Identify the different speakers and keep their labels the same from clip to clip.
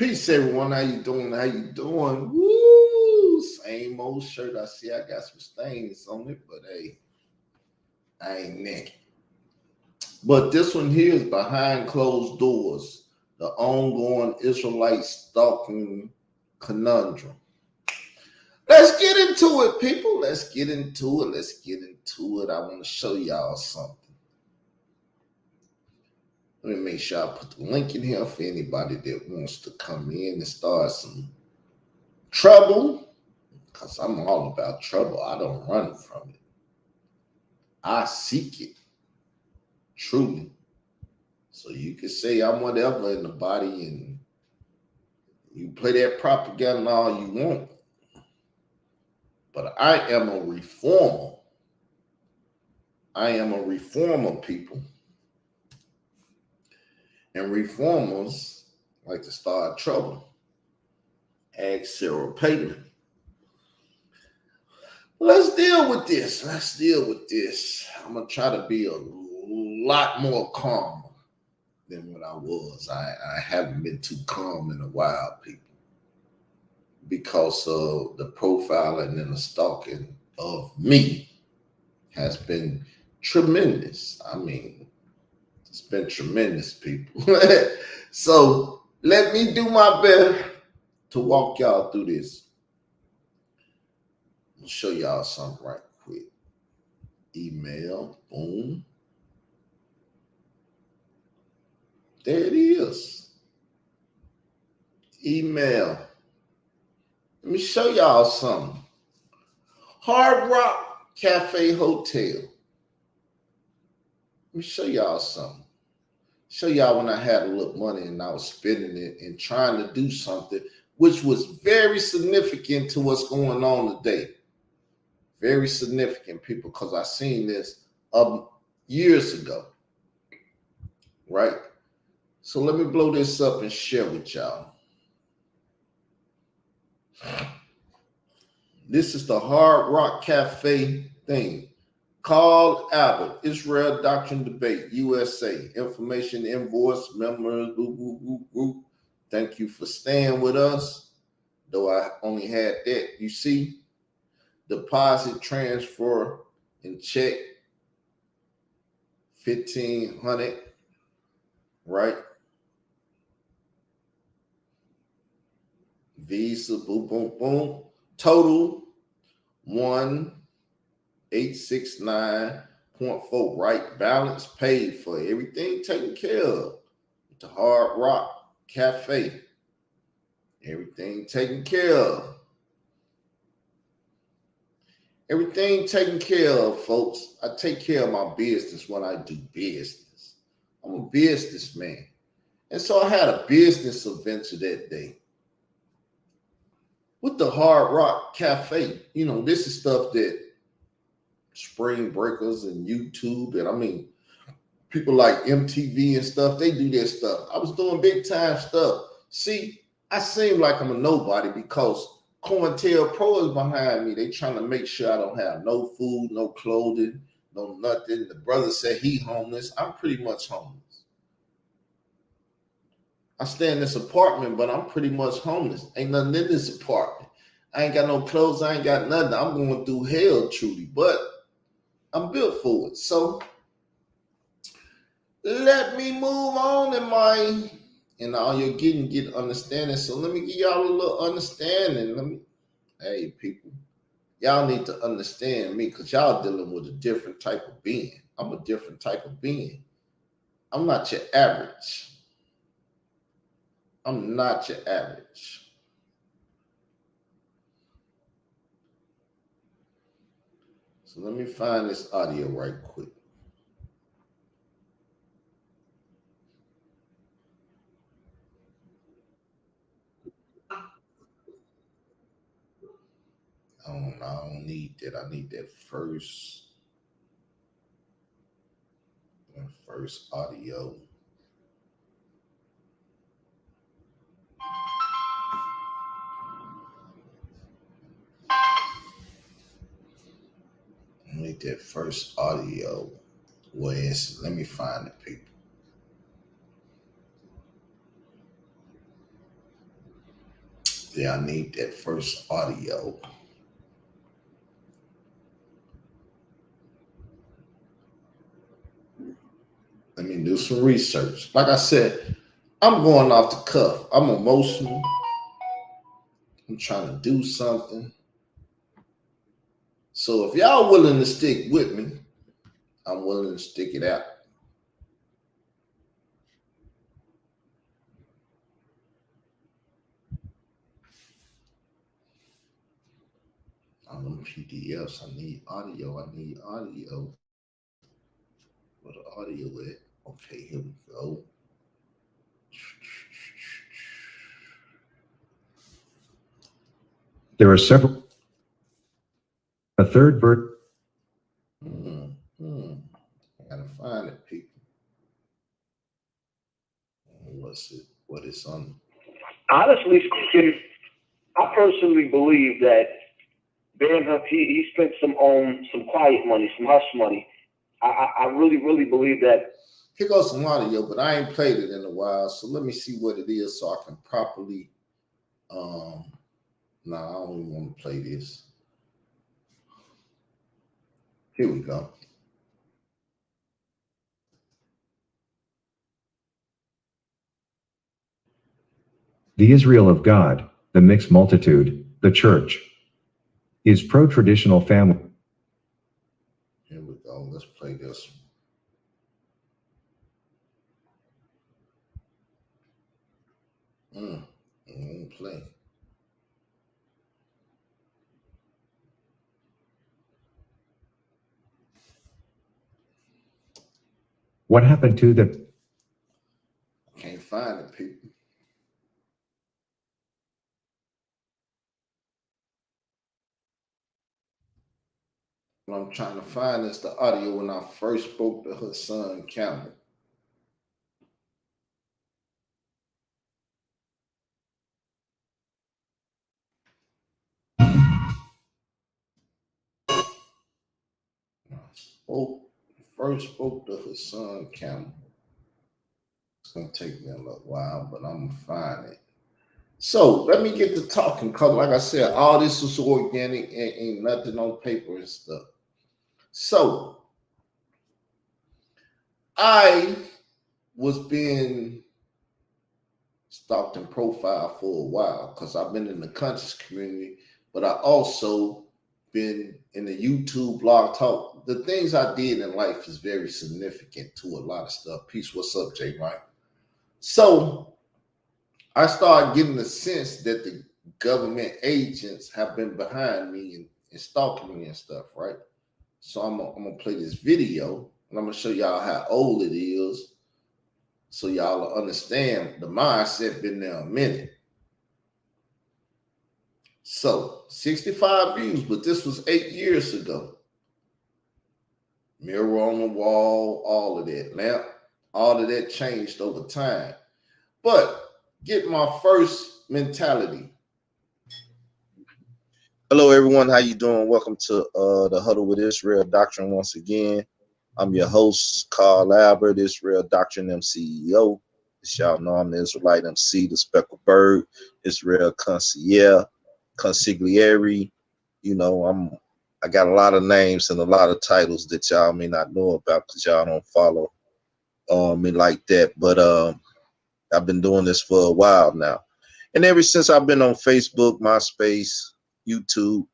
Speaker 1: Peace, everyone. How you doing? How you doing? Woo! Same old shirt. I see I got some stains on it, but hey, I ain't naked. But this one here is behind closed doors. The ongoing Israelite stalking conundrum. Let's get into it, people. Let's get into it. I want to show y'all something. Let me make sure I put the link in here for anybody that wants to come in and start some trouble, because I'm all about trouble. I don't run from it. I seek it, truly. So you can say I'm whatever in the body and you play that propaganda all you want. But I am a reformer. I am a reformer, people. And reformers like to start trouble. Ask Sarah Palin. Let's deal with this. I'm going to try to be a lot more calm than what I was. I haven't been too calm in a while, people, because of the profiling and the stalking of me has been tremendous. I mean, it's been tremendous, people. So let me do my best to walk y'all through this. I'll show y'all something right quick. Email, boom. There it is. Email. Let me show y'all something. Hard Rock Cafe Hotel. Let me show y'all something. Show y'all when I had a little money and I was spending it and trying to do something which was very significant to what's going on today. Very significant, people, because I seen this years ago. Right? So let me blow this up and share with y'all. This is the Hard Rock Cafe thing. Carl Albert, Israel Doctrine Debate, USA. Information invoice, members, group. Thank you for staying with us. Though I only had that. You see, deposit, transfer, and check, 1,500, right? Visa, boom, boom, boom. Total 1,869.4, right? Balance paid for, everything taken care of. The Hard Rock Cafe, everything taken care of. Everything taken care of, folks. I take care of my business when I do business. I'm a businessman. And so I had a business adventure that day with the Hard Rock Cafe. You know, this is stuff that Spring Breakers and YouTube, and I mean, people like MTV and stuff, they do their stuff. I was doing big time stuff. See, I seem like I'm a nobody because COINTELPRO is behind me. They trying to make sure I don't have no food, no clothing, no nothing. The brother said he homeless. I'm pretty much homeless. I stay in this apartment, but I'm pretty much homeless. Ain't nothing in this apartment. I ain't got no clothes. I ain't got nothing. I'm going through hell, truly, but I'm built for it. So let me move on in my, and all you're get understanding. So let me give y'all a little understanding. Hey, people, y'all need to understand me because y'all dealing with a different type of being. I'm a different type of being. I'm not your average. I'm not your average. So let me find this audio right quick. I don't need that. I need that first audio. I need that first audio. Let me find the people. Yeah, I need that first audio. Let me do some research. Like I said, I'm going off the cuff. I'm emotional. I'm trying to do something. So if y'all willing to stick with me, I'm willing to stick it out. On them PDFs, I need audio. Where the audio at? Okay, here we go.
Speaker 2: There are several. A third verse.
Speaker 1: I gotta find it, people. What's it? What is on?
Speaker 3: Honestly speaking, I personally believe that Ben Huff, he spent some quiet money, some hush money. I really believe that.
Speaker 1: Here goes some audio, but I ain't played it in a while, so let me see what it is so I can properly. No, I don't even want to play this. Here we go.
Speaker 2: The Israel of God, the mixed multitude, the church, is pro-traditional family.
Speaker 1: Here we go. Let's play this. Play.
Speaker 2: What happened to the?
Speaker 1: Can't find it, people. What I'm trying to find is the audio when I first spoke to her son, Cameron. First spoke to her son, Cameron. It's gonna take me a little while, but I'm gonna find it. So let me get to talking, because like I said, all this is organic and ain't nothing on paper and stuff. So I was being stalked and profiled for a while because I've been in the conscious community, but I also been in the YouTube blog talk. The things I did in life is very significant to a lot of stuff. Peace, what's up, Jay? Right? So I started getting the sense that the government agents have been behind me and stalking me and stuff, right? So I'm gonna play this video and I'm gonna show y'all how old it is so y'all will understand the mindset been there a minute. So 65 views, but this was 8 years ago. Mirror on the wall, all of that. Now, all of that changed over time. But get my first mentality.
Speaker 4: Hello, everyone. How you doing? Welcome to the Huddle with Israel Doctrine once again. I'm your host, Carl Albert, Israel Doctrine MCEO. As y'all know, I'm the Israelite MC, the Speckled Bird, Israel Consigliere. You know, I got a lot of names and a lot of titles that y'all may not know about because y'all don't follow me like that. But I've been doing this for a while now. And ever since I've been on Facebook, MySpace, YouTube,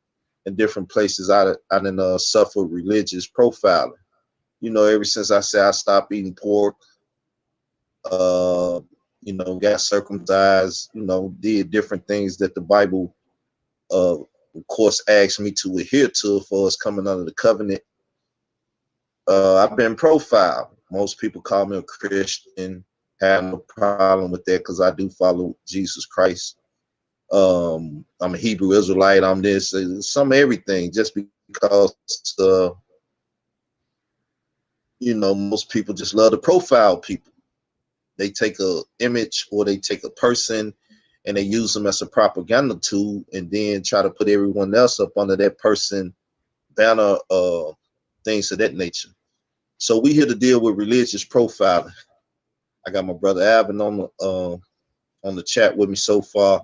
Speaker 4: and different places, I done suffered religious profiling. You know, ever since I said I stopped eating pork, you know, got circumcised, you know, did different things that the Bible, of course, asked me to adhere to for us coming under the covenant. I've been profiled. Most people call me a Christian. Have no problem with that because I do follow Jesus Christ. I'm a Hebrew Israelite. I'm this, some everything, just because you know, most people just love to profile people. They take a image or they take a person and they use them as a propaganda tool and then try to put everyone else up under that person banner, things of that nature. So we here to deal with religious profiling. I got my brother Alvin on the chat with me so far.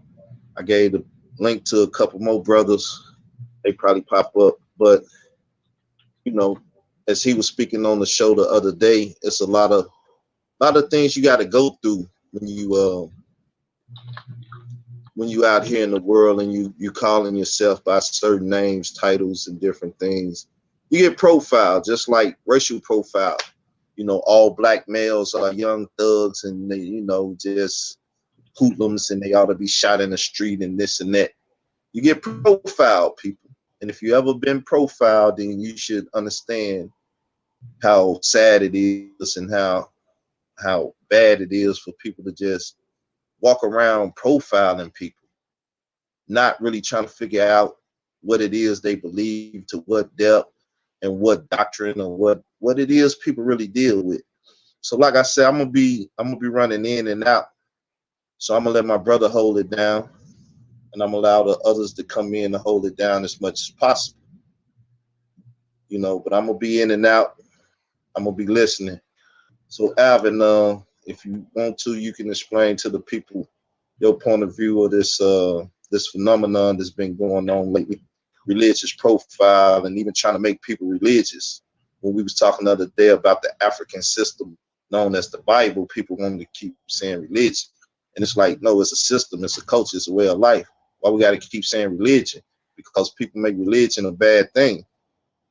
Speaker 4: I gave the link to a couple more brothers. They probably pop up, but you know, as he was speaking on the show the other day, it's a lot of things you got to go through when you out here in the world and you calling yourself by certain names, titles, and different things. You get profiled, just like racial profile. You know, all black males are young thugs and they, just hoodlums and they ought to be shot in the street and this and that. You get profiled, people. And if you ever been profiled, then you should understand how sad it is and how bad it is for people to just walk around profiling people, not really trying to figure out what it is they believe, to what depth and what doctrine or what it is people really deal with. So like I said, I'm gonna be running in and out. So I'm gonna let my brother hold it down, and I'm gonna allow the others to come in and hold it down as much as possible. But I'm gonna be in and out. I'm gonna be listening. So Alvin, if you want to, you can explain to the people your point of view of this phenomenon that's been going on lately, religious profile, and even trying to make people religious. When we was talking the other day about the African system known as the Bible, people wanted to keep saying religion. And it's like, no, it's a system, it's a culture, it's a way of life. Why we got to keep saying religion? Because people make religion a bad thing.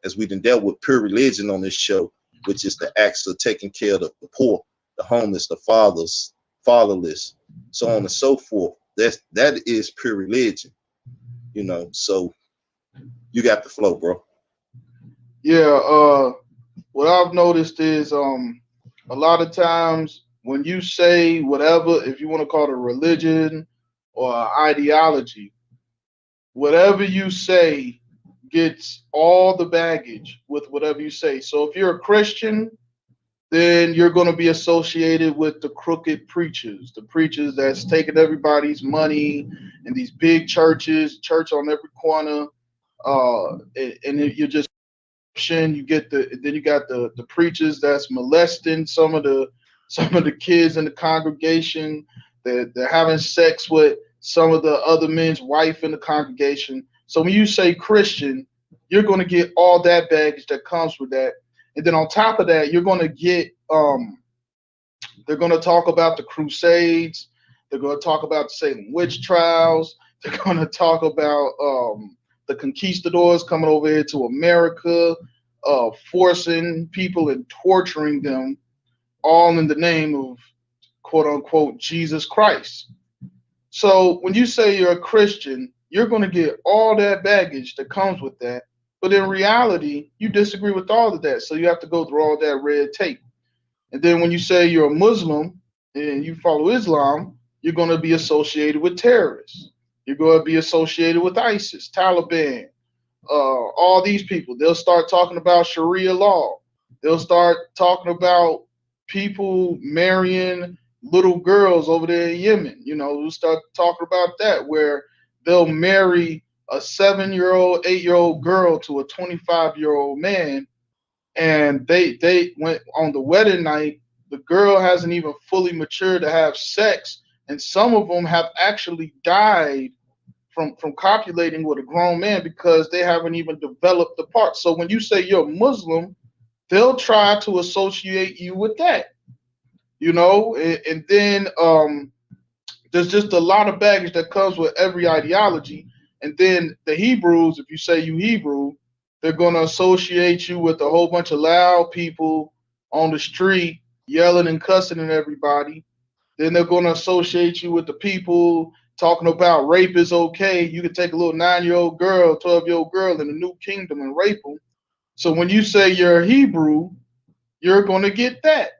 Speaker 4: As we done dealt with pure religion on this show, which is the acts of taking care of the poor, the homeless, the fatherless, so on and so forth. That is pure religion. So you got the flow, bro.
Speaker 5: Yeah, what I've noticed is a lot of times when you say whatever, if you want to call it a religion or ideology, whatever you say gets all the baggage with whatever you say. So if you're a Christian, then you're going to be associated with the crooked preachers, the preachers that's taking everybody's money in these big churches, church on every corner, and you're just you get then you got the preachers that's molesting some of the kids in the congregation. They're having sex with some of the other men's wife in the congregation. So when you say Christian, you're going to get all that baggage that comes with that. And then on top of that, you're going to get they're going to talk about the Crusades. They're going to talk about the Salem witch trials. They're going to talk about the conquistadors coming over here to America, forcing people and torturing them, all in the name of quote unquote Jesus Christ. So when you say you're a Christian, you're going to get all that baggage that comes with that. But in reality, you disagree with all of that. So you have to go through all that red tape. And then when you say you're a Muslim and you follow Islam, you're going to be associated with terrorists. You're going to be associated with ISIS, Taliban, all these people. They'll start talking about Sharia law. They'll start talking about people marrying little girls over there in Yemen. We'll start talking about that, where they'll marry a 7-year-old, 8-year-old girl to a 25-year-old man, and they went on the wedding night. The girl hasn't even fully matured to have sex, and some of them have actually died from copulating with a grown man because they haven't even developed the parts. So when you say you're Muslim, they'll try to associate you with that, and then there's just a lot of baggage that comes with every ideology. And then the Hebrews, if you say you Hebrew, they're going to associate you with a whole bunch of loud people on the street yelling and cussing at everybody. Then they're going to associate you with the people talking about rape is okay. You can take a little 9-year-old girl, 12-year-old girl in the new kingdom and rape them. So when you say you're Hebrew, you're going to get that.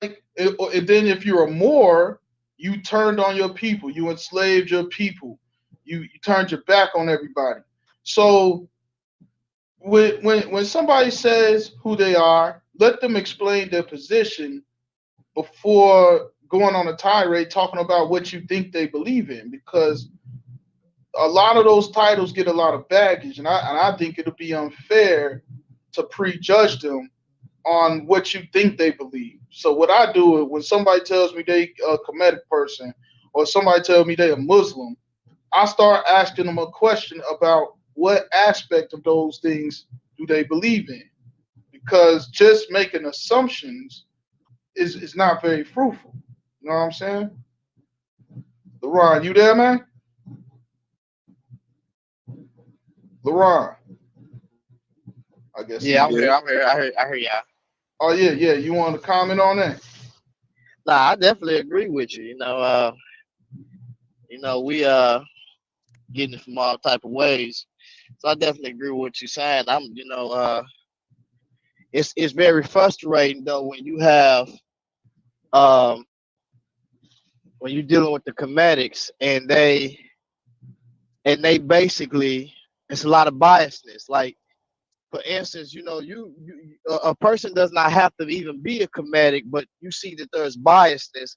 Speaker 5: And then if you're a Moor, you turned on your people. You enslaved your people. You turned your back on everybody. So when somebody says who they are, let them explain their position before going on a tirade talking about what you think they believe in, because a lot of those titles get a lot of baggage, and I think it'll be unfair to prejudge them on what you think they believe. So what I do is when somebody tells me they a Kemetic person or somebody tell me they're a Muslim, I start asking them a question about what aspect of those things do they believe in, because just making assumptions is not very fruitful. You know what I'm saying? LeRon, you there, man? LeRon, I guess.
Speaker 6: Yeah, I'm
Speaker 5: Not.
Speaker 6: here. I'm here. I hear y'all.
Speaker 5: Oh yeah, yeah. You want to comment on that?
Speaker 6: Nah, I definitely agree with you. We getting it from all type of ways. So I definitely agree with what you're saying. It's very frustrating though um when you're dealing with the comedics and they basically, it's a lot of biasness. Like, for instance, a person does not have to even be a comedic, but you see that there's biasness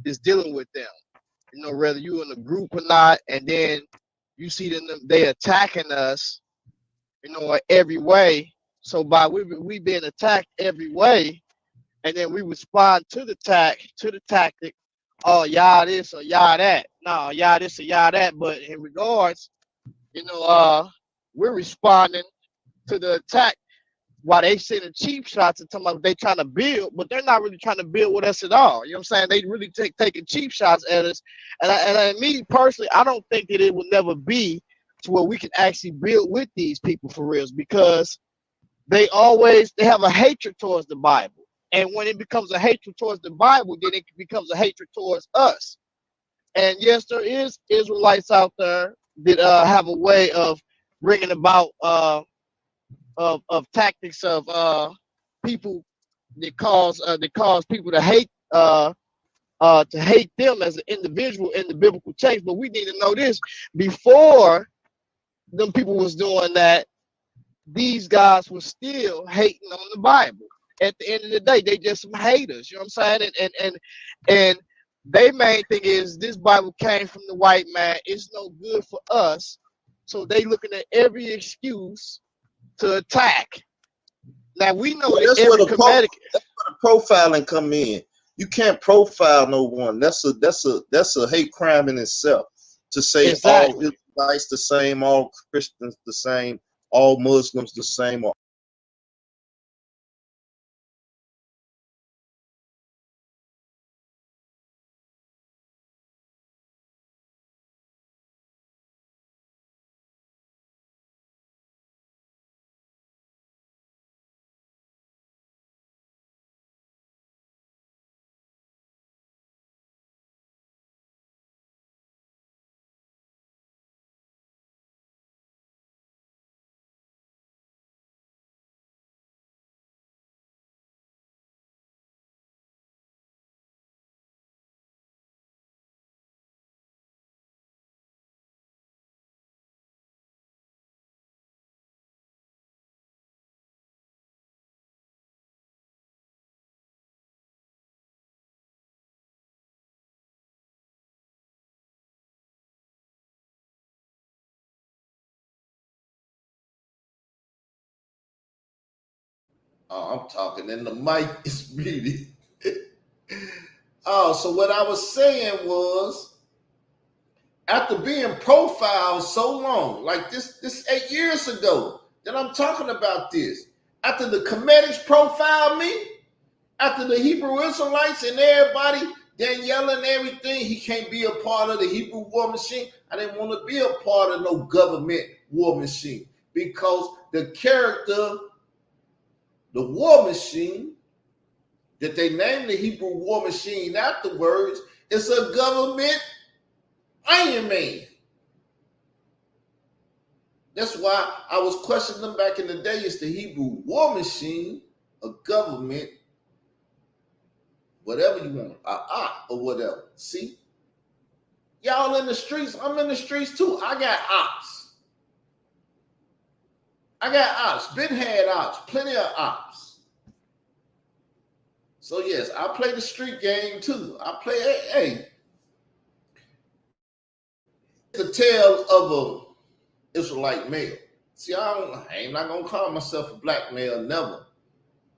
Speaker 6: is dealing with them. Whether you in a group or not, and then you see them they attacking us, every way. So by we being attacked every way, and then we respond to the tactic. Oh, y'all this or y'all that. No, y'all this or y'all that. But in regards, we're responding to the attack while they sending cheap shots and talking about they trying to build, but they're not really trying to build with us at all. You know what I'm saying? They really taking cheap shots at us. And me personally, I don't think that it will never be to where we can actually build with these people for reals, because they have a hatred towards the Bible. And when it becomes a hatred towards the Bible, then it becomes a hatred towards us. And yes, there is Israelites out there that have a way of bringing about of tactics of people that cause people to hate them as an individual in the biblical text. But we need to know this: before them people was doing that, these guys were still hating on the Bible. At the end of the day, they just some haters. You know what I'm saying? And their main thing is this Bible came from the white man. It's no good for us. So they looking at every excuse to attack. Now we know that
Speaker 4: that's
Speaker 6: every
Speaker 4: where
Speaker 6: comedic.
Speaker 4: that's where the profiling come in. You can't profile no one. That's a hate crime in itself. To say
Speaker 6: Exactly.
Speaker 4: all Israelites the same, all Christians the same, all Muslims the same, or
Speaker 1: I'm talking and the mic is muted. Oh, so what I was saying was, after being profiled so long, like this 8 years ago that I'm talking about this, after the Comedics profiled me, after the Hebrew Israelites and everybody, Danielle and everything, he can't be a part of the Hebrew war machine. I didn't want to be a part of no government war machine, because the character, the war machine, that they named the Hebrew war machine afterwards, is a government Iron Man. That's why I was questioning them back in the day. Is the Hebrew war machine a government, whatever you want, or whatever? See, y'all in the streets. I'm in the streets too. I got ops. Been had ops. Plenty of ops. So yes, I play the street game too. I play. Hey, the tale of a Israelite male. See, I ain't not gonna call myself a black male, never.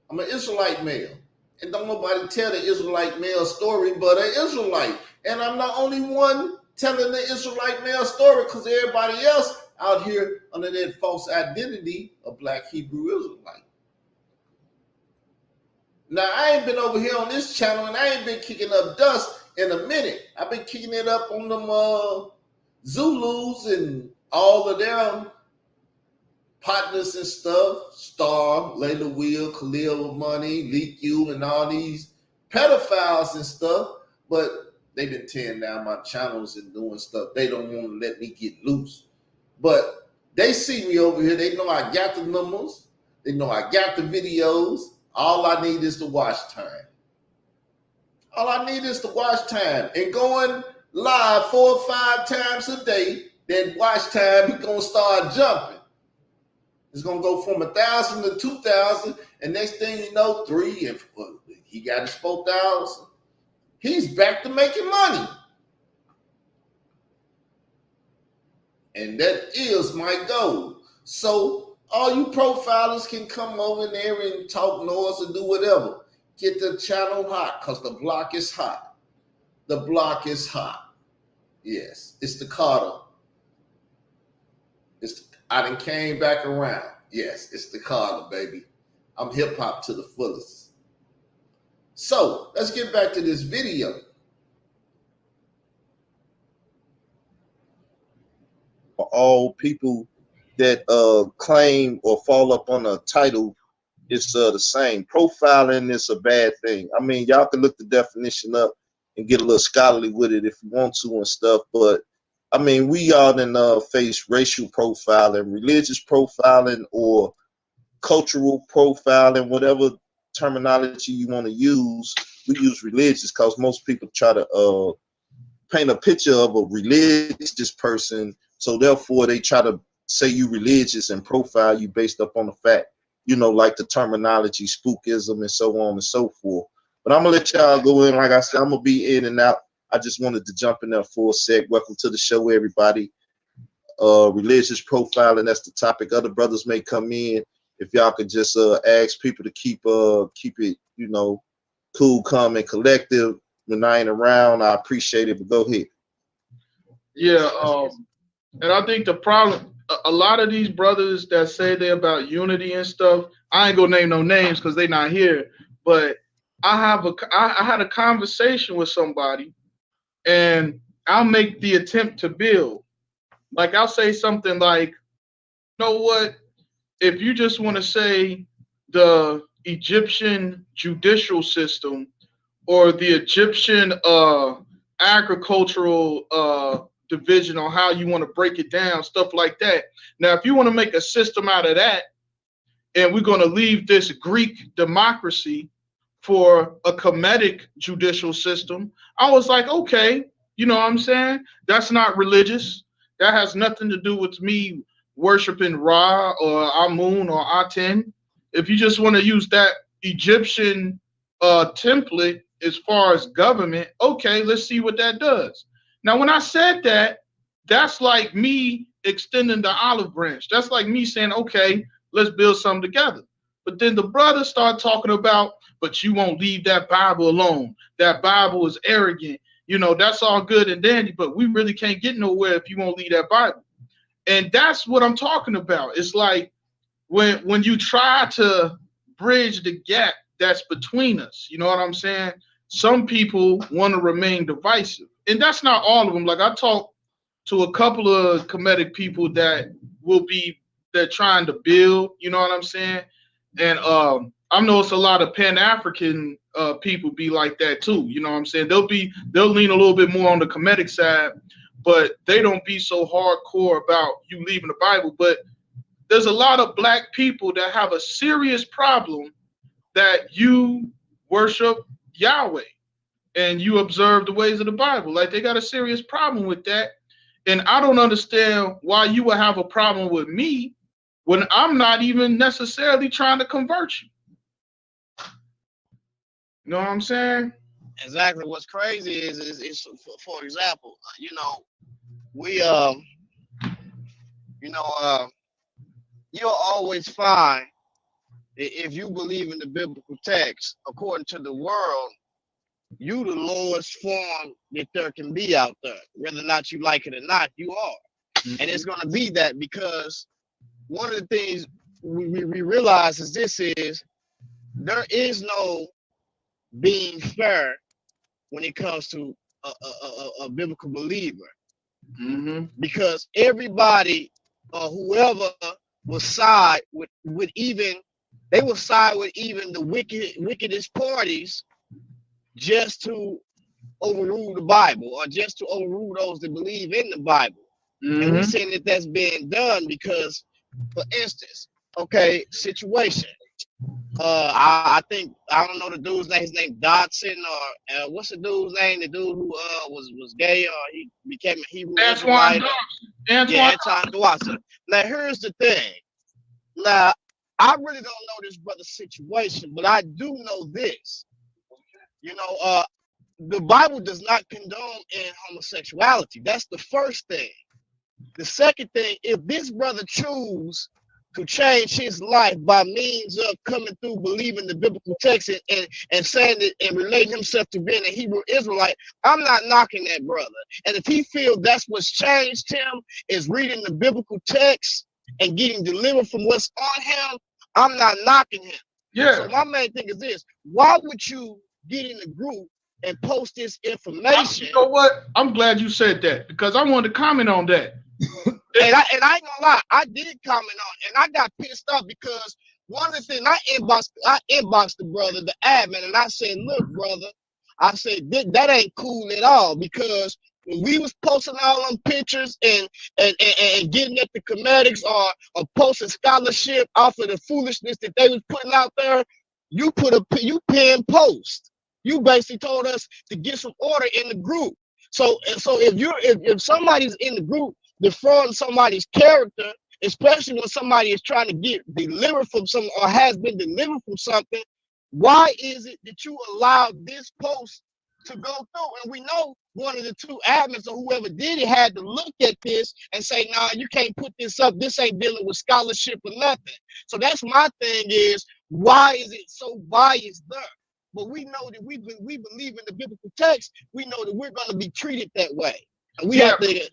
Speaker 1: I'm an Israelite male. And don't nobody tell the Israelite male story but an Israelite. And I'm the only one telling the Israelite male story because everybody else out here under that false identity of Black Hebrew Israelite. Now, I ain't been over here on this channel and I ain't been kicking up dust in a minute. I've been kicking it up on them Zulus and all of them partners and stuff, Star, Layla Will, Khalil Money, Leak You, and all these pedophiles and stuff, but they've been tearing down my channels and doing stuff. They don't want to let me get loose. But they see me over here. They know I got the numbers. They know I got the videos. All I need is the watch time. All I need is the watch time. And going live 4 or 5 times a day, that watch time is going to start jumping. It's gonna go from 1,000 to 2,000, and next thing you know, 3 and he got his 4,000. He's back to making money, and that is my goal. So all you profilers can come over there and talk noise and do whatever. Get the channel hot, cause the block is hot. The block is hot. Yes, it's the Carter. I done came back around. Yes, it's the Carter, baby. I'm hip hop to the fullest. So let's get back to this video.
Speaker 4: For all people that claim or fall up on a title, it's the same. Profiling is a bad thing. I mean, y'all can look the definition up and get a little scholarly with it if you want to and stuff, but I mean, we all then face racial profiling, religious profiling, or cultural profiling, whatever terminology you want to use. We use religious because most people try to paint a picture of a religious person, so therefore they try to say you religious and profile you based up on the fact, you know, like the terminology, spookism, and so on and so forth. But I'm gonna let y'all go in. Like I said, I'm gonna be in and out. I just wanted to jump in there for a sec. Welcome to the show, everybody. Religious profiling, that's the topic. Other brothers may come in. If y'all could just ask people to keep it, you know, cool, calm, and collective when I ain't around, I appreciate it. But go ahead.
Speaker 5: Yeah, and I think the problem, a lot of these brothers that say they're about unity and stuff, I ain't gonna name no names because they not here, but I had a conversation with somebody, and I'll make the attempt to build. Like I'll say something like, you know what? If you just want to say the Egyptian judicial system or the Egyptian agricultural division on how you want to break it down, stuff like that. Now, if you want to make a system out of that, and we're going to leave this Greek democracy for a Kemetic judicial system, I was like, okay, you know what I'm saying? That's not religious. That has nothing to do with me worshiping Ra or Amun or Aten. If you just want to use that Egyptian template as far as government, okay, let's see what that does. Now, when I said that, that's like me extending the olive branch. That's like me saying, okay, let's build something together. But then the brothers start talking about, but you won't leave that Bible alone. That Bible is arrogant. You know, that's all good and dandy, but we really can't get nowhere if you won't leave that Bible. And that's what I'm talking about. It's like when you try to bridge the gap that's between us, you know what I'm saying? Some people want to remain divisive. And that's not all of them. Like I talked to a couple of Kemetic people that will be that trying to build, you know what I'm saying? And I know it's a lot of Pan-African people be like that too, you know what I'm saying? They'll lean a little bit more on the Kemetic side, but they don't be so hardcore about you leaving the Bible. But there's a lot of black people that have a serious problem that you worship Yahweh and you observe the ways of the Bible. Like they got a serious problem with that. And I don't understand why you would have a problem with me when I'm not even necessarily trying to convert you. You know what I'm saying?
Speaker 6: Exactly. What's crazy is for example, you know, we you'll always find if you believe in the biblical text, according to the world, you the lowest form that there can be out there. Whether or not you like it or not, you are. And it's going to be that, because one of the things we realize is there is no being fair when it comes to a biblical believer. Because everybody or whoever will side with even, they will side with even the wickedest parties just to overrule the Bible, or just to overrule those that believe in the Bible. And we're saying that that's being done because, for instance, okay, situation. I think, I don't know the dude's name. His name Dodson, or what's the dude's name? The dude who was gay, or he became a Hebrew Israelite. Anton Dodson. Now here's the thing. Now I really don't know this brother's situation, but I do know this. You know, the Bible does not condone in homosexuality. That's the first thing. The second thing, if this brother choose to change his life by means of coming through believing the biblical text and saying it and relating himself to being a Hebrew Israelite, I'm not knocking that brother. And if he feels that's what's changed him is reading the biblical text and getting delivered from what's on him, I'm not knocking him.
Speaker 5: Yeah.
Speaker 6: So my main thing is this: why would you get in a group and post this information?
Speaker 5: You know what? I'm glad you said that, because I wanted to comment on that.
Speaker 6: And I ain't gonna lie, I did comment on it, and I got pissed off because one of the things I inboxed the brother, the admin, and I said, look, brother, I said that ain't cool at all, because when we was posting all them pictures and getting at the comedics or posting scholarship off of the foolishness that they was putting out there, you pinned post. You basically told us to get some order in the group. So if somebody's in the group defrauding somebody's character, especially when somebody is trying to get delivered from something or has been delivered from something, why is it that you allowed this post to go through? And we know one of the two admins or whoever did it had to look at this and say, nah, you can't put this up. This ain't dealing with scholarship or nothing. So that's my thing is, why is it so biased there? But we know that we believe in the biblical text. We know that we're going to be treated that way. And we have to.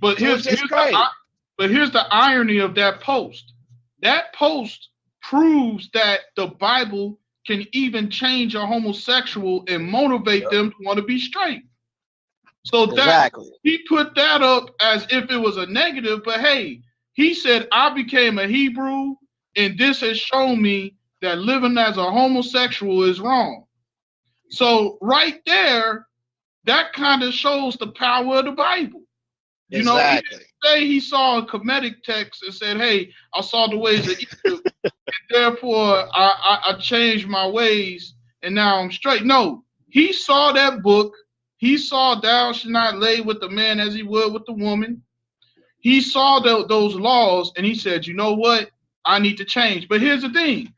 Speaker 5: But here's the irony of that post. That post proves that the Bible can even change a homosexual and motivate them to want to be straight. So exactly. He put that up as if it was a negative, but hey, he said, I became a Hebrew, and this has shown me that living as a homosexual is wrong. So right there, that kind of shows the power of the Bible. You know, he didn't say he saw a comedic text and said, hey, I saw the ways of Egypt, and therefore I changed my ways, and now I'm straight. No, he saw that book. He saw thou shalt not lay with the man as he would with the woman. He saw those laws, and he said, you know what? I need to change. But here's the thing.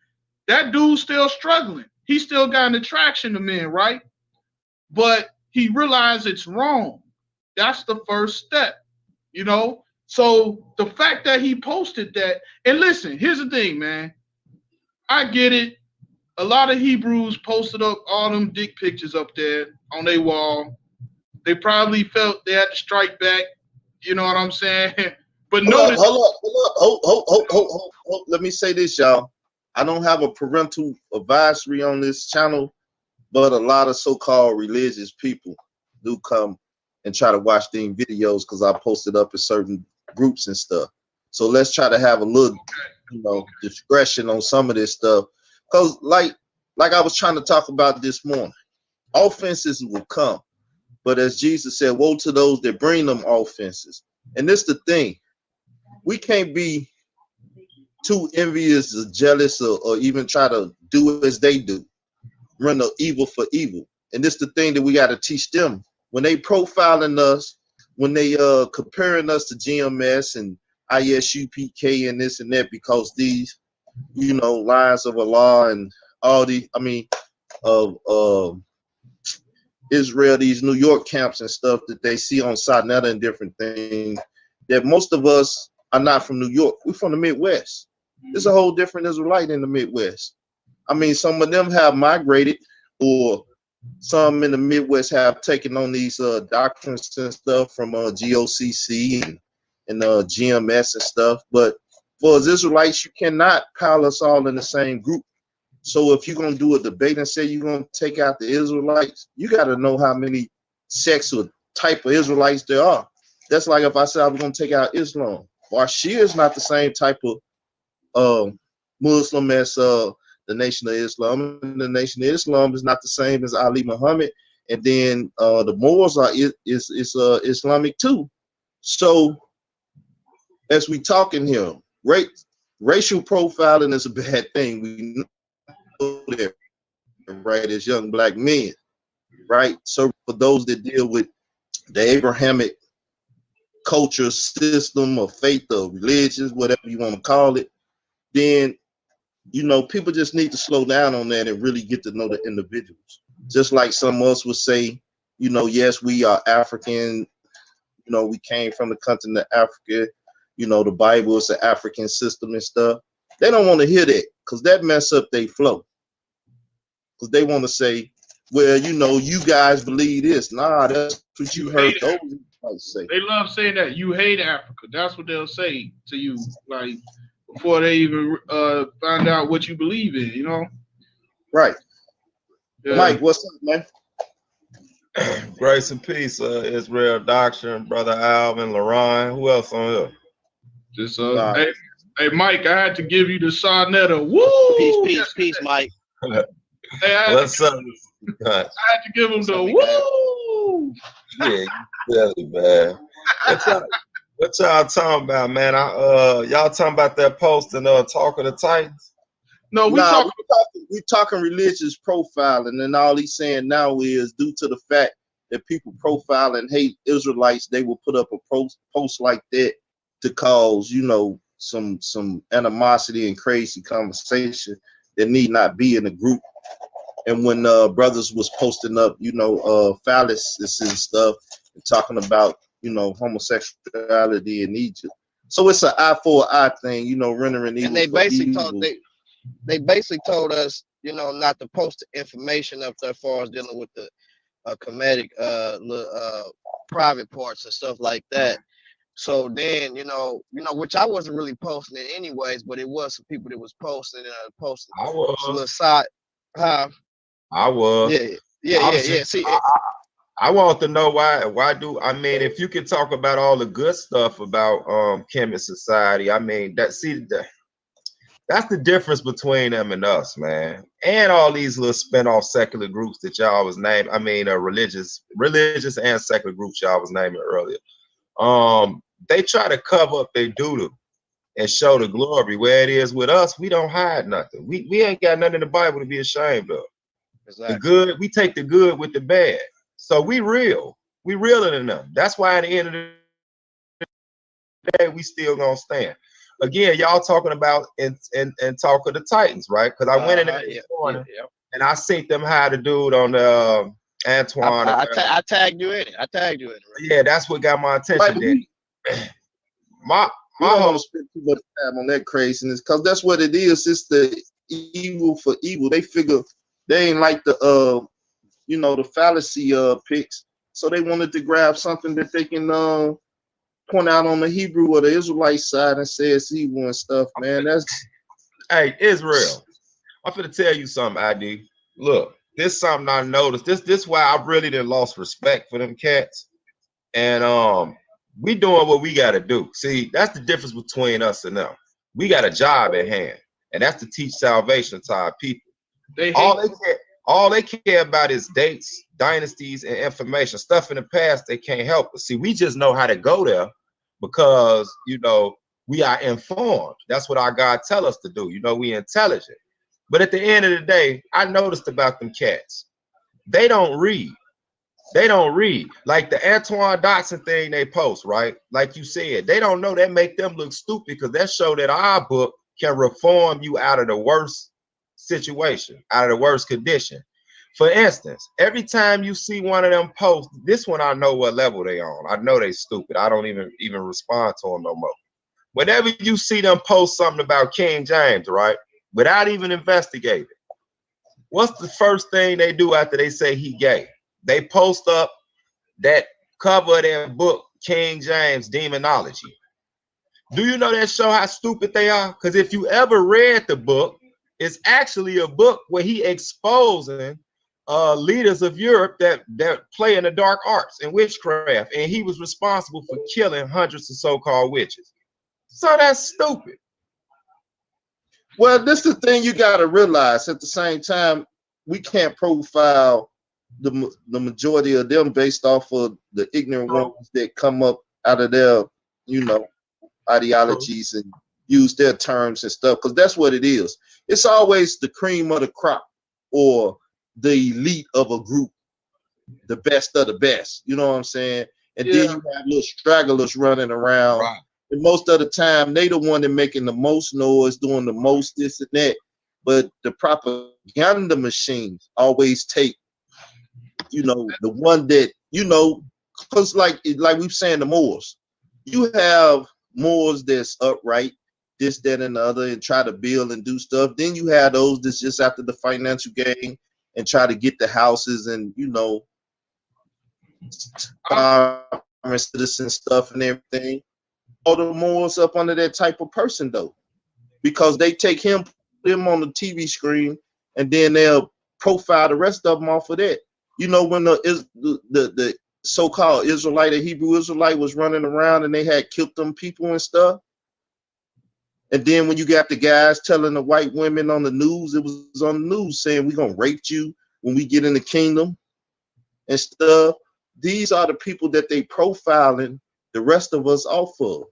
Speaker 5: That dude's still struggling. He still got an attraction to men, right? But he realized it's wrong. That's the first step, you know? So the fact that he posted that, and listen, here's the thing, man. I get it. A lot of Hebrews posted up all them dick pictures up there on their wall. They probably felt they had to strike back. You know what I'm saying? But
Speaker 4: hold up. Let me say this, y'all. I don't have a parental advisory on this channel, but a lot of so-called religious people do come and try to watch these videos because I posted up in certain groups and stuff. So let's try to have a little, discretion on some of this stuff. Because like I was trying to talk about this morning, offenses will come. But as Jesus said, woe to those that bring them offenses. And this the thing. We can't be too envious or jealous or even try to do as they do. Run the evil for evil. And this the thing that we got to teach them. When they profiling us, when they comparing us to GMS and ISUPK and this and that, because these, lines of Allah and all the, Israel, these New York camps and stuff that they see on Sarnetta and different things, that most of us are not from New York. We're from the Midwest. There's a whole different Israelite in the Midwest. I mean, some of them have migrated or some in the Midwest have taken on these doctrines and stuff from GOCC and GMS and stuff. But for us Israelites, you cannot pile us all in the same group. So if you're going to do a debate and say you're going to take out the Israelites, you got to know how many sects or type of Israelites there are. That's like if I said I was going to take out Islam. Or Shia is not the same type of Muslim as the Nation of Islam. And the Nation of Islam is not the same as Ali Muhammad. And then the Moors are Islamic too. So as we talking here, racial profiling is a bad thing. We know that, right, as young black men, right? So for those that deal with the Abrahamic culture, system, or faith, or religions, whatever you want to call it, then you know people just need to slow down on that and really get to know the individuals. Just like some of us would say, you know, yes, we are African, you know, we came from the continent of Africa, you know, the Bible is an African system and stuff. They don't want to hear that because that mess up their flow. Because they want to say, well, you know, you guys believe this. Nah, that's what you heard those guys say.
Speaker 5: They love saying that you hate Africa. That's what they'll say to you, like before they even find out what you believe in. You know,
Speaker 4: right? Yeah. Mike, what's up, man?
Speaker 7: Grace and peace, Israel Doctrine, Brother Alvin, Laron. Who else on here?
Speaker 5: Just hey, Mike, I had to give you the sonetta. Woo!
Speaker 6: Peace, Mike.
Speaker 5: Hey,
Speaker 7: What's up?
Speaker 5: I had to give him the woo.
Speaker 7: Yeah, you man. What y'all talking about, man? Y'all talking about that post and Talk of the Titans?
Speaker 4: No, we talking religious profiling, and all he's saying now is due to the fact that people profile and hate Israelites, they will put up a post like that to cause, you know, some animosity and crazy conversation that need not be in a group. And when brothers was posting up, you know, phalluses and stuff, and talking about, you know, homosexuality in Egypt. So it's an eye for an eye thing, you know, rendering evil.
Speaker 6: And they basically told us, you know, not to post the information up there as far as dealing with the comedic private parts and stuff like that. So then, you know, which I wasn't really posting it anyways, but it was some people that was posting posting.
Speaker 7: I was.
Speaker 6: A little side.
Speaker 7: I was.
Speaker 6: Yeah. See,
Speaker 7: I want to know why do I mean, if you can talk about all the good stuff about Kemet society, I mean that's the difference between them and us, man. And all these little spin-off secular groups that y'all was named. I mean, religious and secular groups y'all was naming earlier. They try to cover up their doodle and show the glory. Where it is with us, we don't hide nothing. We ain't got nothing in the Bible to be ashamed of. Exactly. The good, we take the good with the bad. So we realer than them. That's why at the end of the day, we still gonna stand. Again, y'all talking about and Talk of the Titans, right? Because I went in there this morning and I seen them hide the dude on the Antoine.
Speaker 6: I tagged you in it. Right?
Speaker 7: Yeah, that's what got my attention.
Speaker 4: My whole spend too much time on that craziness because that's what it is. It's the evil for evil. They figure they ain't like the you know, the fallacy picks, so they wanted to grab something that they can point out on the Hebrew or the Israelite side and say it's evil and stuff, man. That's
Speaker 7: hey, Israel. I'm finna tell you something, ID. Look, this is something I noticed. This why I really done lost respect for them cats. And we doing what we gotta do. See, that's the difference between us and them. We got a job at hand, and that's to teach salvation to our people. All they care about is dates, dynasties, and information. Stuff in the past they can't help us. See, we just know how to go there because, you know, we are informed. That's what our God tell us to do. You know, we intelligent. But at the end of the day, I noticed about them cats. They don't read. Like the Antoine Dotson thing they post, right? Like you said, they don't know that make them look stupid because that show that our book can reform you out of the worst situation, out of the worst condition. For instance, every time you see one of them posts, this one I know what level they on. I know they stupid. I don't even respond to them no more. Whenever you see them post something about King James, right, without even investigating, what's the first thing they do after they say he gay? They post up that cover of their book, King James Demonology. Do you know that show how stupid they are? Because if you ever read the book, it's actually a book where he exposing leaders of Europe that play in the dark arts and witchcraft, and he was responsible for killing hundreds of so-called witches. So that's stupid.
Speaker 4: Well, this is the thing you got to realize. At the same time, we can't profile the majority of them based off of the ignorant ones that come up out of their, you know, ideologies and use their terms and stuff, because that's what it is. It's always the cream of the crop or the elite of a group, the best of the best. You know what I'm saying? And then you have little stragglers running around.
Speaker 7: Right.
Speaker 4: And most of the time, they the one that making the most noise, doing the most this and that. But the propaganda machines always take, you know, the one that, you know, because like we've saying the Moors, you have Moors that's upright, this, that, and the other, and try to build and do stuff. Then you have those that's just after the financial gain and try to get the houses and, you know, citizen stuff and everything. All the Moors up under that type of person though, because they take him, put him on the TV screen, and then they'll profile the rest of them off of that. You know, when the so-called Israelite, the Hebrew Israelite was running around and they had killed them people and stuff. And then when you got the guys telling the white women on the news, it was on the news saying we're gonna rape you when we get in the kingdom and stuff. These are the people that they profiling the rest of us off of.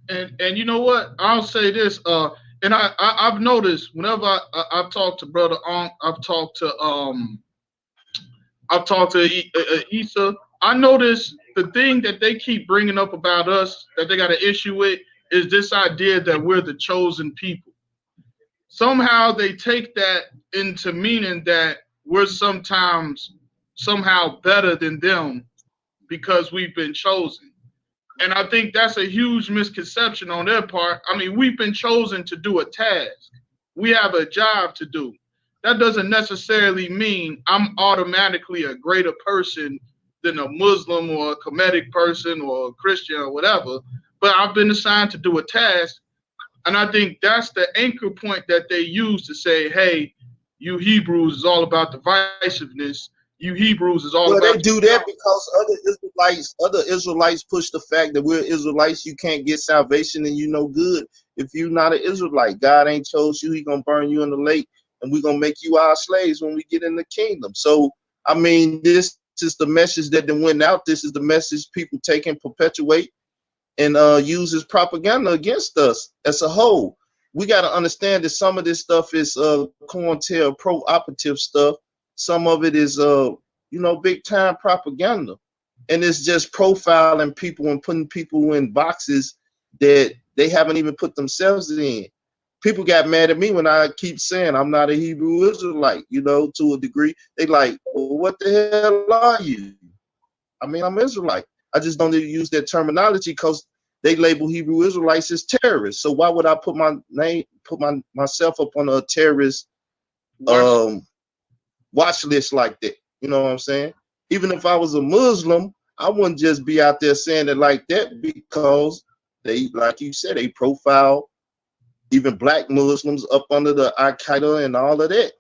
Speaker 5: And you know what? I'll say this. And I've noticed whenever I've talked to Brother Ankh, I've talked to Issa. I notice the thing that they keep bringing up about us that they got an issue with is this idea that we're the chosen people. Somehow they take that into meaning that we're somehow better than them because we've been chosen. And I think that's a huge misconception on their part. I mean, we've been chosen to do a task. We have a job to do. That doesn't necessarily mean I'm automatically a greater person than a Muslim or a Kemetic person or a Christian or whatever, but I've been assigned to do a task. And I think that's the anchor point that they use to say, hey, you Hebrews is all about divisiveness. You Hebrews is all about.
Speaker 4: Well, they do that because other Israelites push the fact that we're Israelites. You can't get salvation and you no good if you're not an Israelite. God ain't chose you. He gonna burn you in the lake, and we're gonna make you our slaves when we get in the kingdom. So, I mean, this is the message that then went out. This is the message people take and perpetuate and use as propaganda against us as a whole. We got to understand that some of this stuff is COINTEL pro-operative stuff. Some of it is, you know, big time propaganda. And it's just profiling people and putting people in boxes that they haven't even put themselves in. People got mad at me when I keep saying I'm not a Hebrew Israelite, you know, to a degree. They like, well, what the hell are you? I mean, I'm Israelite. I just don't need to use that terminology because they label Hebrew Israelites as terrorists. So why would I put my name, myself up on a terrorist watch list like that? You know what I'm saying? Even if I was a Muslim, I wouldn't just be out there saying it like that because they, like you said, they profile even black Muslims up under the Al-Qaeda and all of that.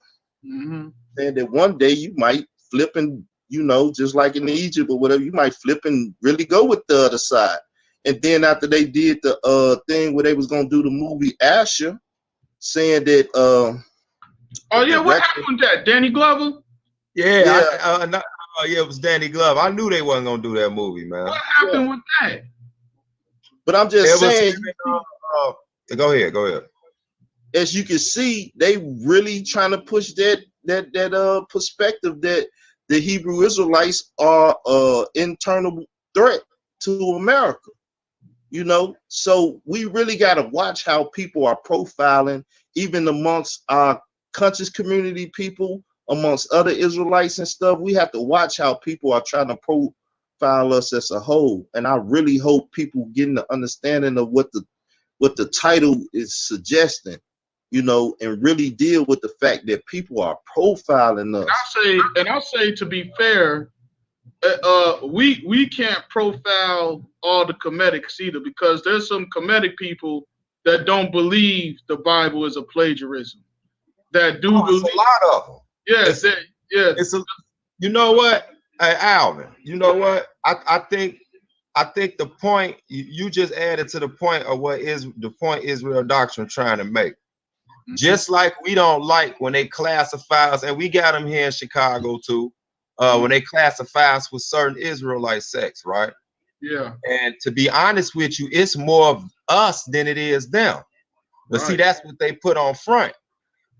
Speaker 5: Mm-hmm.
Speaker 4: And that one day you might flip and, you know, just like in Egypt or whatever, you might flip and really go with the other side. And then after they did the thing where they was gonna do the movie Asher, saying that
Speaker 5: oh yeah, what happened to that? Danny Glover?
Speaker 7: Yeah, it was Danny Glover. I knew they wasn't gonna do that movie, man.
Speaker 5: What happened with that?
Speaker 4: But I'm just saying.
Speaker 7: Go ahead.
Speaker 4: As you can see, they really trying to push that perspective that the Hebrew Israelites are internal threat to America. You know, so we really got to watch how people are profiling, even amongst our conscious community people, amongst other Israelites and stuff. We have to watch how people are trying to profile us as a whole. And I really hope people getting the understanding of what the title is suggesting. you know, and really deal with the fact that people are profiling us.
Speaker 5: I'll say to be fair, we can't profile all the comedics either, because there's some comedic people that don't believe the Bible is a plagiarism. That do believe
Speaker 7: a lot of them.
Speaker 5: Yes, yeah.
Speaker 7: It's a, you know what, hey, Alvin, you know what? I think the point you just added to the point of what is the point Israel doctrine trying to make. Mm-hmm. Just like we don't like when they classify us, and we got them here in Chicago too, when they classify us with certain Israelite sects, right?
Speaker 5: Yeah.
Speaker 7: And to be honest with you, it's more of us than it is them. But see, that's what they put on front.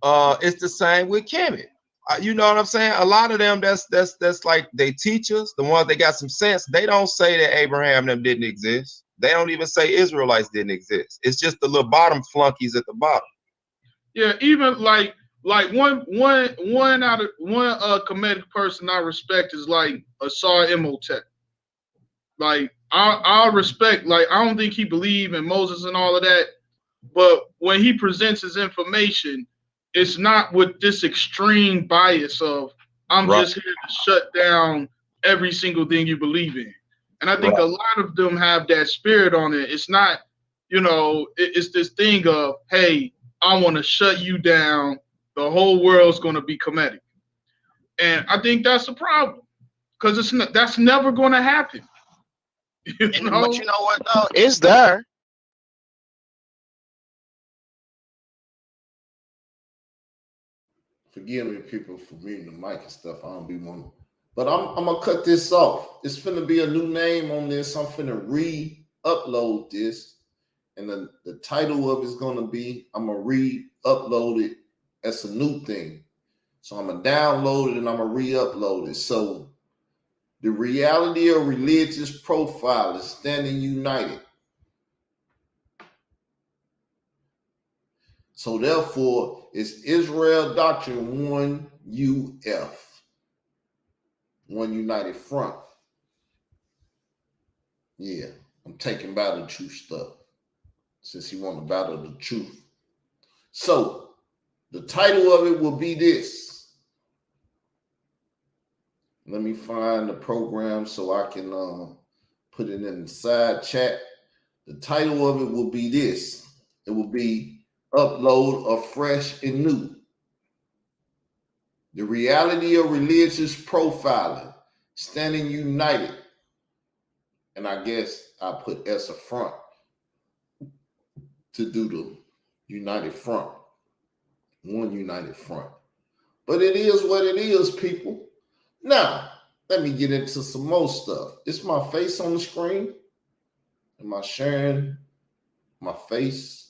Speaker 7: It's the same with Kemet. You know what I'm saying? A lot of them, that's like they teachers, the ones that got some sense. They don't say that Abraham them didn't exist. They don't even say Israelites didn't exist. It's just the little bottom flunkies at the bottom.
Speaker 5: Yeah, even like one comedic person I respect is like Asar Imhotep. Like I respect, like I don't think he believed in Moses and all of that, but when he presents his information, it's not with this extreme bias of I'm just here to shut down every single thing you believe in. And I think a lot of them have that spirit on it. It's not, you know, it's this thing of, hey, I want to shut you down. The whole world's going to be comedic. And I think that's a problem, because that's never going to happen.
Speaker 6: But you know what, though? It's there.
Speaker 1: Forgive me, people, for reading the mic and stuff. I don't be one. But I'm going to cut this off. It's finna be a new name on this. I'm finna re-upload this. And the title of it's going to be, I'm going to re-upload it as a new thing. So I'm going to download it and I'm going to re-upload it. So the reality of religious profile is standing united. So therefore, it's Israel Doctrine 1UF, One United Front. Yeah, I'm taking battle truth stuff, since you want to battle the truth. So the title of it will be this. Let me find the program so I can put it in the side chat. The title of it will be this. It will be Upload of Fresh and New. The reality of religious profiling, standing united. And I guess I put S a front to do the united front. One united front. But it is what it is, people. Now, let me get into some more stuff. Is my face on the screen? Am I sharing my face?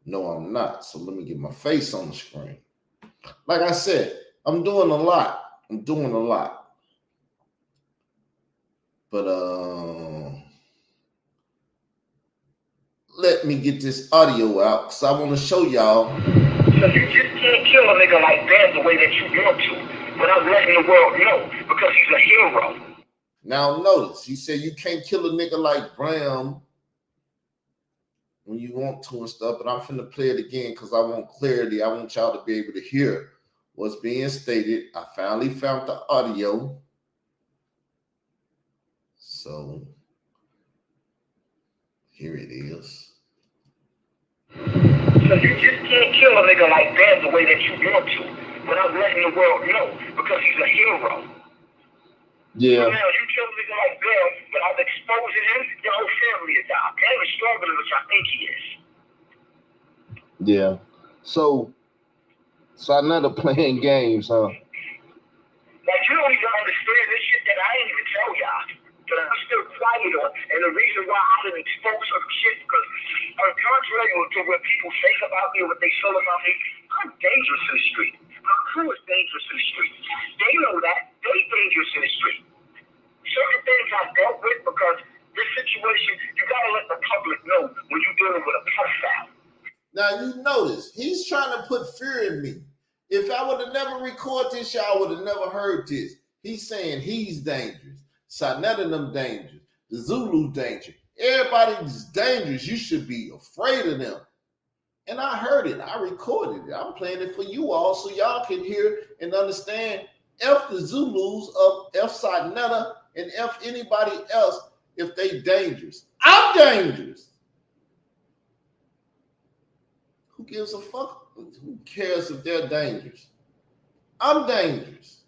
Speaker 1: No, I'm not. So let me get my face on the screen. Like I said, I'm doing a lot. But let me get this audio out because I want to show y'all.
Speaker 3: So you just can't kill a nigga like that the way that you want to without letting the world know, because he's a hero.
Speaker 1: Now notice, he said you can't kill a nigga like Graham when you want to and stuff, but I'm finna play it again because I want clarity. I want y'all to be able to hear what's being stated. I finally found the audio. So here it is.
Speaker 3: So you just can't kill a nigga like that the way that you want to without letting the world know, because he's a hero.
Speaker 1: Yeah.
Speaker 3: So now you kill a nigga like that without exposing him, your whole family is out. Damn is stronger than what y'all think he is.
Speaker 1: Yeah. So another playing games, huh?
Speaker 3: Like, you don't even understand this shit that I ain't even tell y'all. But I'm still quiet on. And the reason why I didn't expose some shit, because contrary to what people think about me, what they feel about me, I'm dangerous in the street. My crew is dangerous in the street. They know that. They dangerous in the street. Certain things I've dealt with, because this situation, you gotta let the public know when you're dealing with a pedophile.
Speaker 1: Now you notice he's trying to put fear in me. If I would have never recorded this, y'all would have never heard this. He's saying he's dangerous. None of them dangerous. The Zulu dangerous. Everybody's dangerous. You should be afraid of them. And I heard it. I recorded it. I'm playing it for you all so y'all can hear and understand. F the Zulus of F Sarnetta and F anybody else if they dangerous. I'm dangerous. Who gives a fuck? Who cares if they're dangerous? I'm dangerous.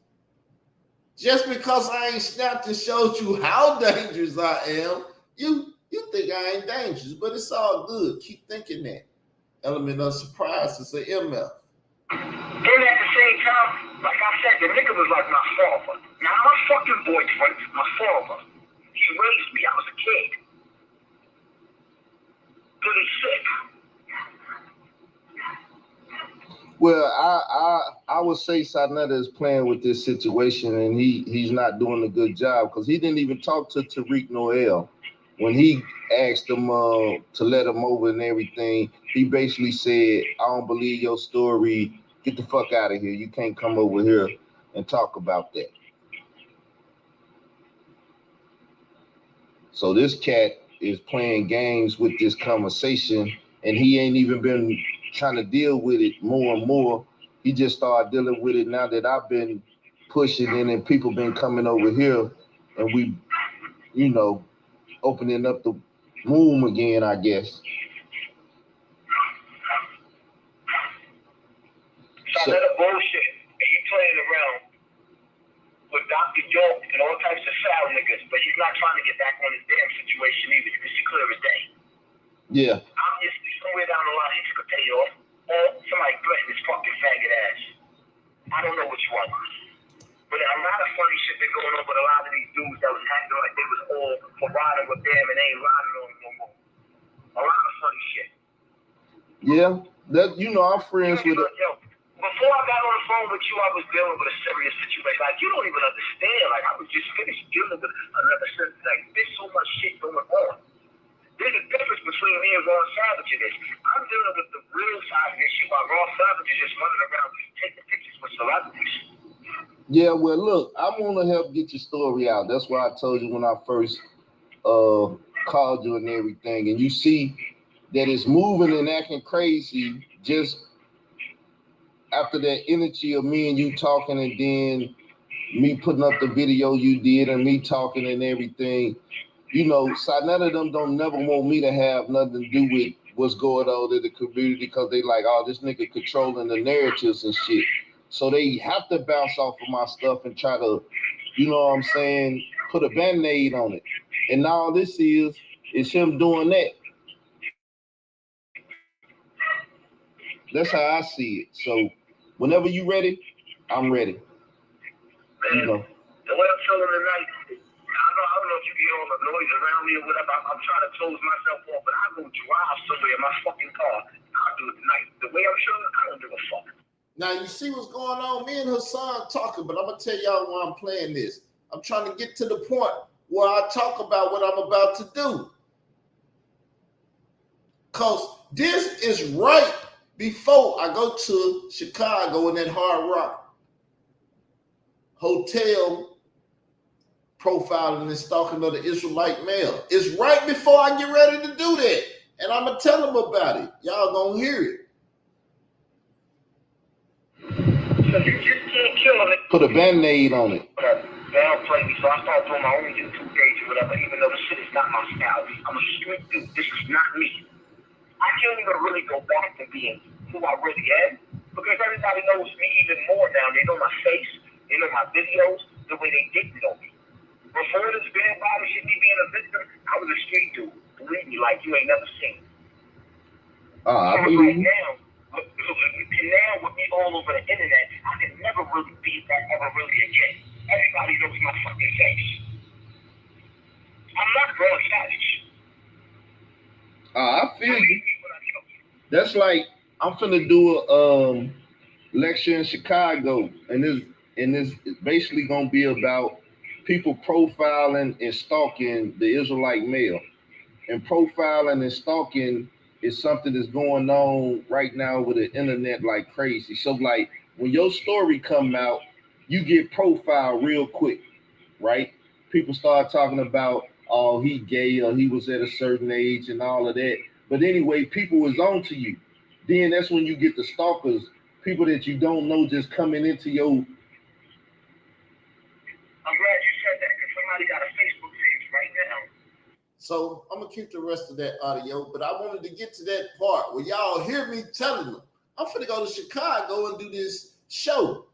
Speaker 1: Just because I ain't snapped and showed you how dangerous I am, you think I ain't dangerous, but it's all good. Keep thinking that. Element of surprise is an MF.
Speaker 3: And at the same time, like I said, the nigga was like my father. Not my fucking boyfriend, my father. He raised me. I was a kid. Pretty sick.
Speaker 5: Well, I would say Sarnetta is playing with this situation, and he's not doing a good job because he didn't even talk to Tariq Noel when he asked him to let him over and everything. He basically said, "I don't believe your story. Get the fuck out of here. You can't come over here and talk about that." So this cat is playing games with this conversation, and he ain't even been trying to deal with it more and more. He just started dealing with it now that I've been pushing it and people been coming over here, and we, opening up the womb again, I guess.
Speaker 3: So that bullshit, and he playing around with Dr. York and all types of foul niggas, but he's not trying to get back on his damn situation either, because he's clear as day.
Speaker 5: Yeah.
Speaker 3: Obviously, somewhere down the line, he took a pay off, or somebody threatened his fucking faggot ass. I don't know which one. But a lot of funny shit been going on with a lot of these dudes that was acting like they was all for riding with them and they ain't riding on them no more. A lot of funny shit.
Speaker 5: Yeah, that I'm friends with it.
Speaker 3: Yo, before I got on the phone with you, I was dealing with a serious situation. Like, you don't even understand. Like, I was just finished dealing with another sentence. Like, there's so much shit going on. There's a difference between me and Ron Savage in this. I'm dealing with the real side of this shit while Ron Savage is just running around taking pictures with celebrities.
Speaker 5: Yeah, well, look, I want to help get your story out. That's why I told you when I first called you and everything. And you see that it's moving and acting crazy just after that energy of me and you talking, and then me putting up the video you did and me talking and everything. Sarnetta them don't never want me to have nothing to do with what's going on in the community because they like, oh, this nigga controlling the narratives and shit. So they have to bounce off of my stuff and try to, put a Band-Aid on it. And all this is him doing that. That's how I see it. So whenever you ready, I'm ready.
Speaker 3: Man, the way I'm feeling tonight, I don't know if you hear all the noise around me or whatever. I'm trying to close myself off, but I go drive somewhere in my fucking car. I'll do it tonight. The way I'm feeling, I don't give a fuck.
Speaker 1: Now you see what's going on. Me and Hassan talking, but I'm gonna tell y'all why I'm playing this. I'm trying to get to the point where I talk about what I'm about to do. Cause this is right before I go to Chicago in that Hard Rock hotel profiling and stalking of the Israelite male. It's right before I get ready to do that. And I'm gonna tell them about it. Y'all gonna hear it.
Speaker 3: So you just can't kill him.
Speaker 5: Put a Band-Aid on it.
Speaker 3: Downplay me, so I started doing my own YouTube page or whatever, even though this shit is not my style. I'm a street dude. This is not me. I can't even really go back to being who I really am because everybody knows me even more now. They know my face, they know my videos, the way they didn't know me. Before this bad body shit, me being a victim, I was a street dude. Believe me, like you ain't never seen.
Speaker 5: I believe you.
Speaker 3: Now, with me all over the internet, I can never really be that ever really again. Everybody knows my fucking face. I'm not Ron Savage.
Speaker 5: I feel you. That's like I'm finna do a lecture in Chicago, and it's basically gonna be about people profiling and stalking the Israelite male. And profiling and stalking is something that's going on right now with the internet like crazy. So like when your story come out, you get profiled real quick, right? People start talking about, oh, he gay or he was at a certain age and all of that. But anyway, people was on to you.
Speaker 1: then that's when you get the stalkers, people that you don't know just coming into your.
Speaker 3: I'm glad you said that because somebody got a Facebook page right now.
Speaker 1: So I'm gonna keep the rest of that audio, but I wanted to get to that part where y'all hear me telling them I'm finna go to Chicago and do this show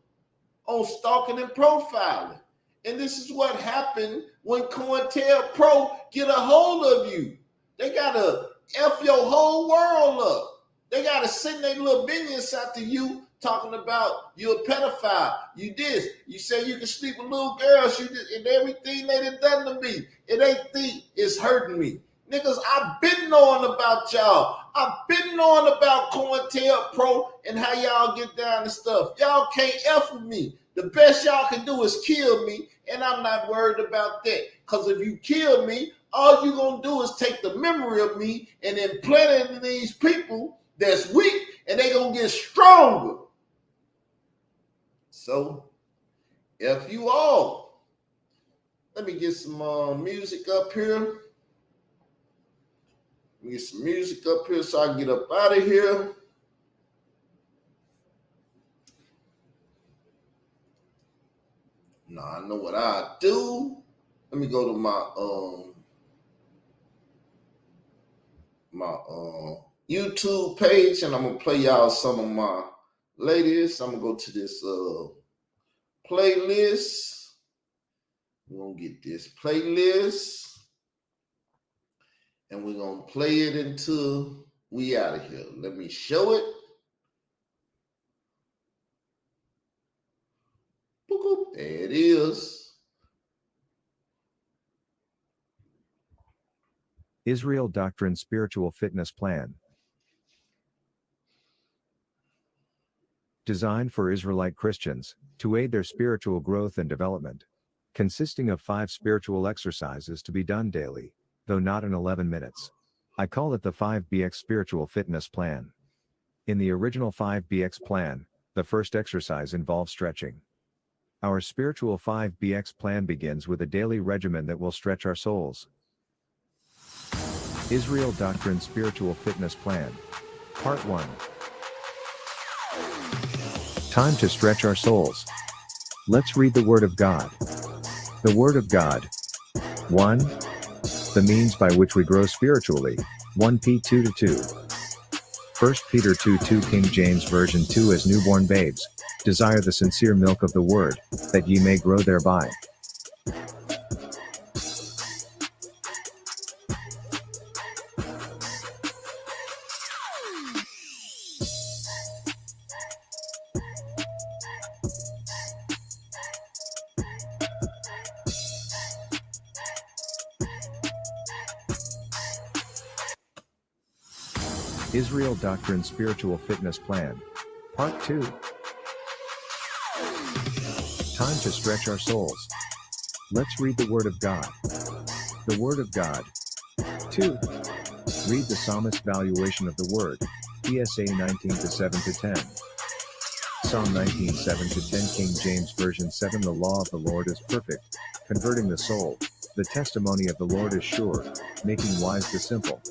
Speaker 1: on stalking and profiling. And this is what happened when COINTELPRO get a hold of you. They gotta F your whole world up. They gotta send their little minions out to you talking about you a pedophile, you this, you say you can sleep with little girls, you this, and everything they done done to me. It ain't the, it's hurting me. Niggas, I've been knowing about y'all. I've been knowing about COINTELPRO and how y'all get down and stuff. Y'all can't F with me. The best y'all can do is kill me, and I'm not worried about that. Because if you kill me, all you gonna do is take the memory of me and implant it in these people that's weak, and they gonna get stronger. So, F you all. Let me get some music up here. Let me get some music up here so I can get up out of here. Now I know what I do. Let me go to my YouTube page, and I'm gonna play y'all some of my latest. I'm gonna go to this playlist. We're gonna get this playlist, and we're gonna play it until we out of here. Let me show it. There it is.
Speaker 2: Israel Doctrine Spiritual Fitness Plan. Designed for Israelite Christians, to aid their spiritual growth and development. Consisting of 5 spiritual exercises to be done daily, though not in 11 minutes. I call it the 5BX Spiritual Fitness Plan. In the original 5BX plan, the first exercise involves stretching. Our spiritual 5BX plan begins with a daily regimen that will stretch our souls. Israel Doctrine Spiritual Fitness Plan. Part 1. Time to stretch our souls. Let's read the Word of God. The Word of God. 1. The means by which we grow spiritually. 1 P 2-2. 1 Peter 2:2 King James Version 2 As newborn babes, desire the sincere milk of the Word, that ye may grow thereby. Israel Doctrine Spiritual Fitness Plan. Part 2. Time to stretch our souls. Let's read the Word of God. The Word of God. 2. Read the psalmist's valuation of the Word. PSA 19:7-10. Psalm 19:7-10 King James Version 7 The law of the Lord is perfect, converting the soul. The testimony of the Lord is sure, making wise the simple.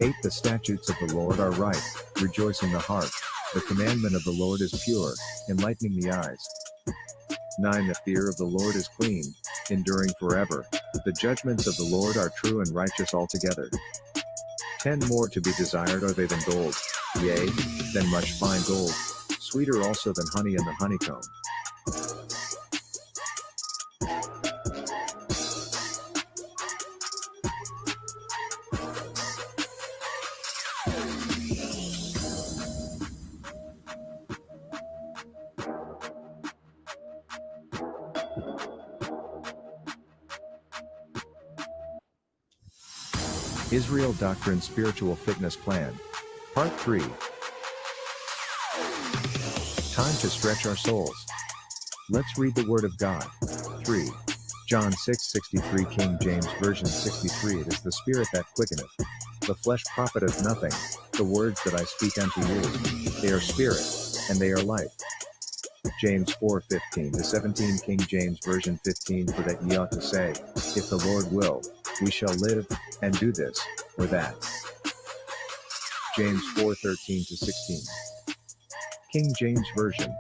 Speaker 2: 8 The statutes of the Lord are right, rejoicing the heart. The commandment of the Lord is pure, enlightening the eyes. 9 The fear of the Lord is clean, enduring forever. The judgments of the Lord are true and righteous altogether. 10 More to be desired are they than gold, yea, than much fine gold, sweeter also than honey and the honeycomb. Israel Doctrine Spiritual Fitness Plan. Part 3. Time to stretch our souls. Let's read the Word of God. 3. John 6:63 King James Version 63 It is the Spirit that quickeneth. The flesh profiteth nothing. The words that I speak unto you, they are spirit, and they are life. James 4:15-17 King James Version 15 For that ye ought to say, if the Lord will, we shall live, and do this, or that. James 4:13-16. King James Version.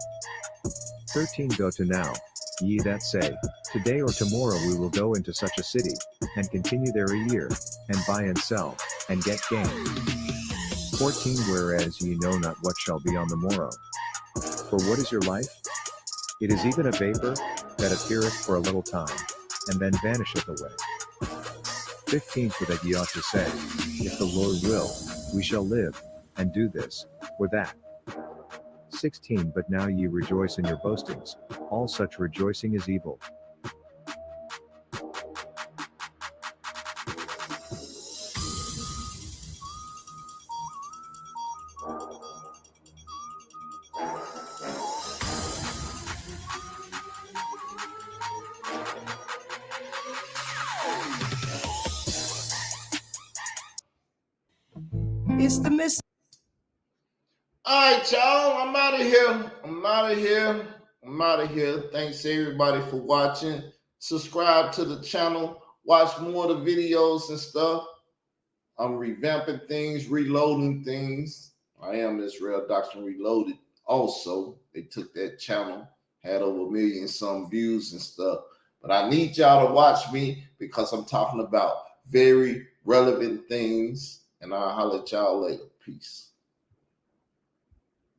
Speaker 2: 13 Go to now, ye that say, today or tomorrow we will go into such a city, and continue there a year, and buy and sell, and get gain. 14 Whereas ye know not what shall be on the morrow. For what is your life? It is even a vapor, that appeareth for a little time, and then vanisheth away. 15 For that ye ought to say, if the Lord will, we shall live, and do this, or that. 16 But now ye rejoice in your boastings, all such rejoicing is evil.
Speaker 8: It's the miss.
Speaker 1: All right, y'all. I'm out of here. I'm out of here. I'm out of here. Thanks everybody for watching. Subscribe to the channel. Watch more of the videos and stuff. I'm revamping things, reloading things. I am Israel Doctrine Reloaded. Also, they took that channel, had over 1 million some views and stuff. But I need y'all to watch me because I'm talking about very relevant things. And I'll holler at y'all later. Peace.